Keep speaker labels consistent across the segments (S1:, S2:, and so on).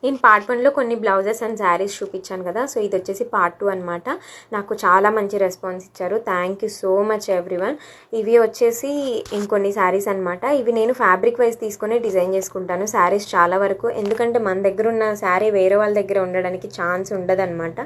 S1: నేను పార్ట్ 1లో కొన్ని blouses and saris చూపించాను కదా. సో ఇది వచ్చేసి పార్ట్ 2 అనమాట. నాకు చాలా మంచి రెస్పాన్స్ ఇచ్చారు. Thank you so much everyone. ఇవి వచ్చేసి ఇంకొన్ని శారీస్ అనమాట. ఇవి నేను ఫ్యాబ్రిక్ వైజ్ తీసుకొని డిజైన్ చేసుకుంటాను శారీస్ చాలా వరకు. ఎందుకంటే మన దగ్గర ఉన్న శారీ వేరే వాళ్ళ దగ్గర ఉండడానికి ఛాన్స్ ఉండదన్నమాట.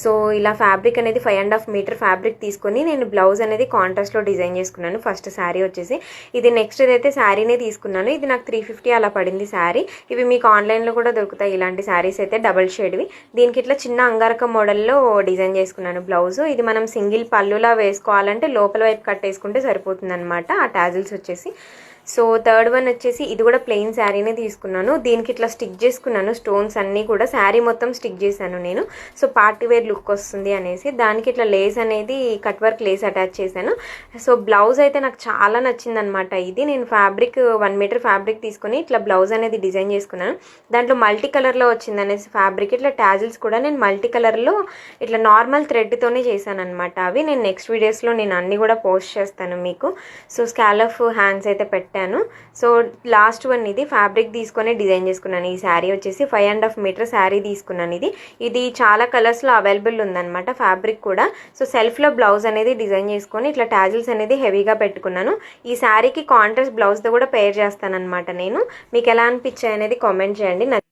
S1: సో ఇలా ఫ్యాబ్రిక్ అనేది 5.5 మీటర్ ఫ్యాబ్రిక్ తీసుకొని నేను బ్లౌజ్ అనేది కాంట్రాస్ట్లో డిజైన్ చేసుకున్నాను. ఫస్ట్ శారీ వచ్చేసి ఇది. నెక్స్ట్ అయితే శారీనే తీసుకున్నాను. ఇది నాకు 350 అలా పడింది శారీ. ఇవి మీకు ఆన్లైన్లో కూడా దొరుకుతాయి ఇలాంటి శారీస్ అయితే, డబల్ షేడ్వి. దీనికి ఇట్లా చిన్న అంగారక మోడల్లో డిజైన్ చేసుకున్నాను బ్లౌజ్. ఇది మనం సింగిల్ పళ్ళులా వేసుకోవాలంటే లోపల వైపు కట్టేసుకుంటే సరిపోతుంది అనమాట. ఆ టాజిల్స్ వచ్చేసి. సో థర్డ్ వన్ వచ్చేసి ఇది కూడా ప్లెయిన్ శారీనే తీసుకున్నాను. దీనికి ఇట్లా స్టిక్ చేసుకున్నాను స్టోన్స్ అన్నీ కూడా. శారీ మొత్తం స్టిక్ చేశాను నేను. సో పార్టీ వేర్ లుక్ వస్తుంది అనేసి దానికి ఇట్లా లేస్ అనేది కట్ వర్క్ లేస్ అటాచ్ చేశాను. సో బ్లౌజ్ అయితే నాకు చాలా నచ్చింది అనమాట. ఇది నేను ఫ్యాబ్రిక్ 1 మీటర్ ఫ్యాబ్రిక్ తీసుకొని ఇట్లా బ్లౌజ్ అనేది డిజైన్ చేసుకున్నాను. దాంట్లో మల్టీ కలర్లో వచ్చింది అనేసి ఫ్యాబ్రిక్. ఇట్లా టాజిల్స్ కూడా నేను మల్టీ కలర్లో ఇట్లా నార్మల్ థ్రెడ్తోనే చేశాను అనమాట. అవి నేను నెక్స్ట్ వీడియోస్లో నేను అన్నీ కూడా పోస్ట్ చేస్తాను మీకు. సో స్కాలఫ్ హ్యాండ్స్ అయితే పెట్టాను. సో లాస్ట్ వన్ ఇది ఫ్యాబ్రిక్ తీసుకొని డిజైన్ చేసుకున్నాను. ఈ శారీ వచ్చేసి 5.5 మీటర్ శారీ తీసుకున్నాను. ఇది చాలా కలర్స్లో అవైలబుల్ ఉందన్నమాట ఫ్యాబ్రిక్ కూడా. సో సెల్ఫ్లో బ్లౌజ్ అనేది డిజైన్ చేసుకొని ఇట్లా టాజిల్స్ అనేది హెవీగా పెట్టుకున్నాను. ఈ శారీకి కాంట్రాస్ట్ బ్లౌజ్తో కూడా పేర్ చేస్తాను అనమాట నేను. మీకు ఎలా అనిపించాయి అనేది కామెంట్ చేయండి.